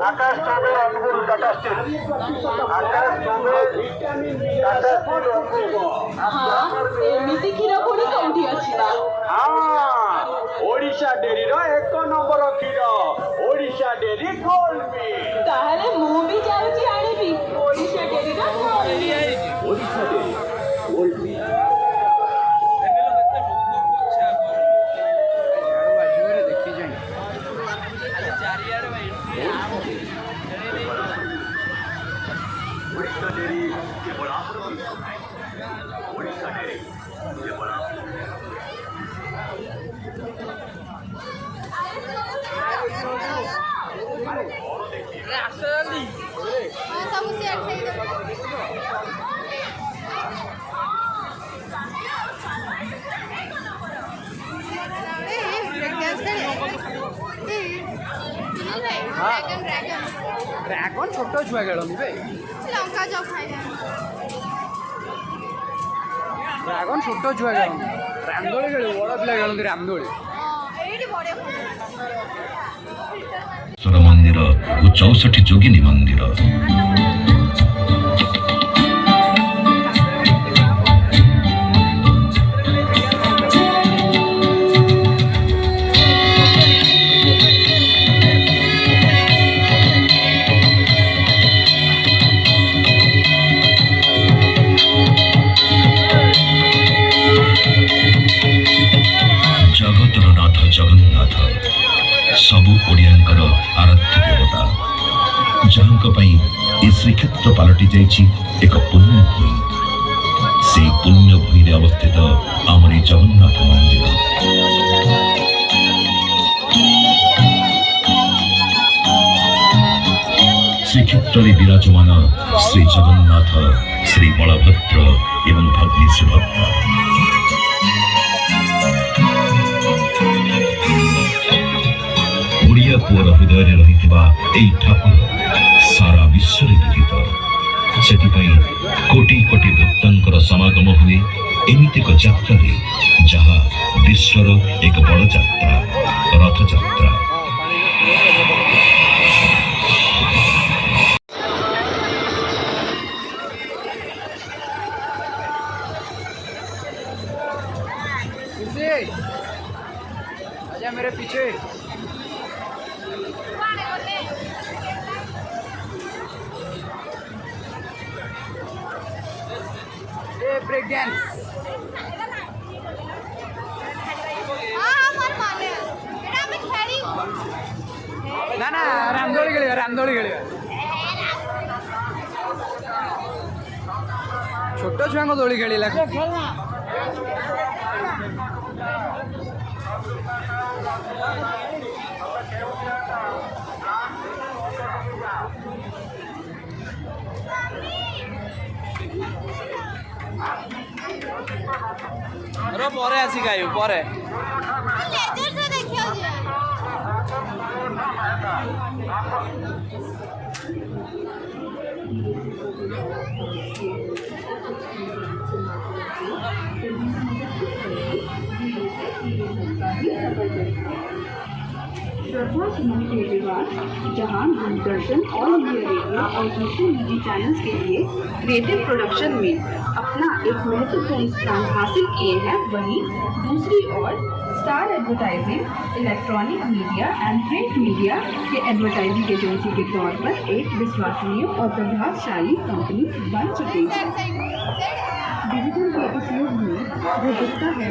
আকাশ Choubey Angul tata still আকাশ Choubey tata still ଏମିତି କ୍ଷୀର କୋଉଠି କୋଉଠି ଅଛି ବା? ଓଡ଼ିଶା ଡେରୀର 1 ନମ୍ବର କ୍ଷୀର ଓଡ଼ିଶା ଡେରୀ ଗୋଲ୍ଡ ମିଲ୍କ। ତାହେଲେ ମୁଁ ବି ଯାଉଛି ଆଣିବି ଓଡ଼ିଶା ଡେରୀର Odisha dairy gold milk. Odisha dairy କେବଳ ଆମର ଓଡ଼ିଶା ଡେରୀ କେବଳ ड्रैगन छोट छुआ खेलनी बे लंका जाओ खाइला ड्रैगन छोट छुआ खेलनी रामदोली खेल बड़ पिला खेलती रामदोली मंदिर और 64 जोगिनी मंदिर जगन्नाथ सबु ओडियांकर आराध्य देवता जहां श्रीक्षेत्र पलटि जाइछि एक पुण्य भूमि से पुण्य भूमि अवस्थित आमर जगन्नाथ मंदिर श्रीक्षेत्र विराजमान श्री जगन्नाथ श्री बलभद्र एवं भग्नी सुभद्रा पुअर हृदय रही ठाकुर सारा विश्व विदित से कोटि कोटि भक्तंकर समागम हुए एमती एक यात्रा जहाँ विश्वर एक बड़ यात्रा रथ यात्रा आजा मेरे पीछे ब्रेक डांस ना ना रामदोली खेलिया छोट छुआ दोली खेल परे आसी खाइबू परे श्रद्धा समूह के विवाद जहां दूरदर्शन ऑल इंडिया रेडियो और दूसरे निजी चैनल्स के लिए क्रिएटिव प्रोडक्शन में अपना एक महत्वपूर्ण स्थान हासिल किए हैं, वहीं दूसरी ओर star advertising electronic media and print media के एडवर्टाइजिंग एजेंसी के तौर पर एक विश्वसनीय और प्रभावशाली कंपनी बन चुकी है। डिजिटल के उपयोग में वो दिखता है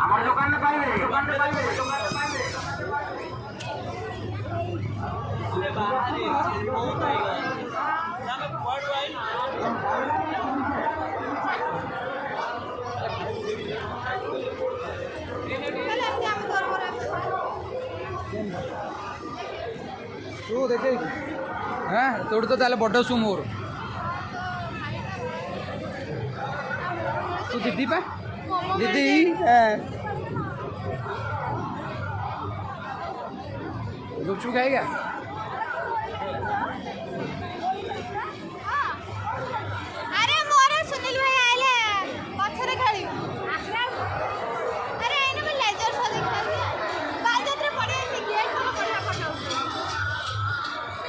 আমার দোকান तू देखे हाँ तोड़ तो ताले बड़ शू मोर तू दीदी पा दीदी गुपचुप खाएगा अरे मोरे सुनील भाई आइले पछरे खेली अरे आइने में लेजर शो देखा बालीजात्रा पड़े से गेट पर बढ़िया फोटो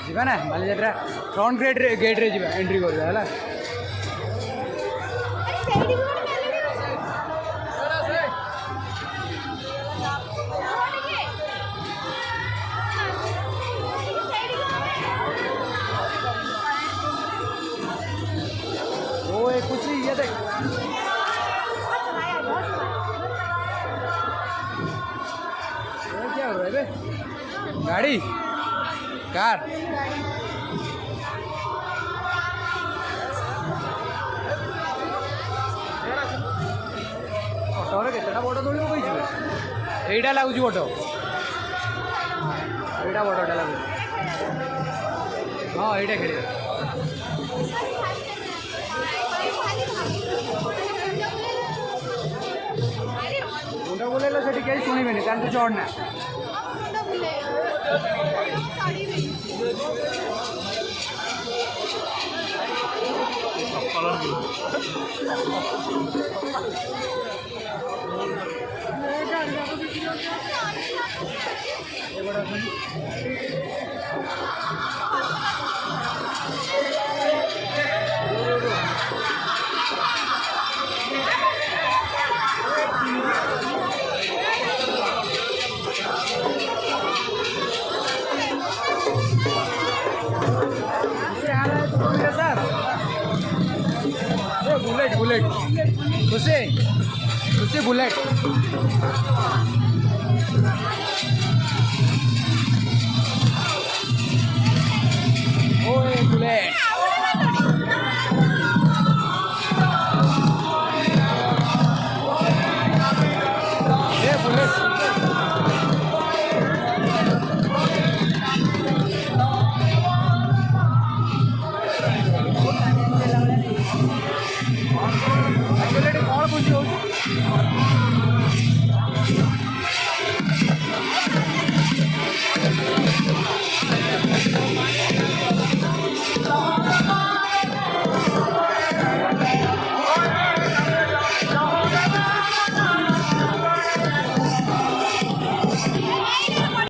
जीवा ना बालीजात्रा फ्रंट गेट रे जीवा एंट्री करबा हला अरे सेडी भी मेले ओए कुछ ये देख ये क्या हो रहा है बे गाड़ी कार ଅଟୋରେ କେତେଟା ବଡ଼ ଦୋଳିବ କହିଛୁ ଏଇଟା ଲାଗୁଛି ବଡ଼ ଏଇଟା ବଡ଼ଟା ଲାଗୁଛି ହଁ ଏଇଟା ଖେଳିବା ମୁଣ୍ଡ ବୁଲେଇଲେ ସେଠି କେହି ଶୁଣିବେନି ତାହେଲେ ତୁ ଚଢ଼ ନା बुलेट बुलेट खुशी खुशी बुलेट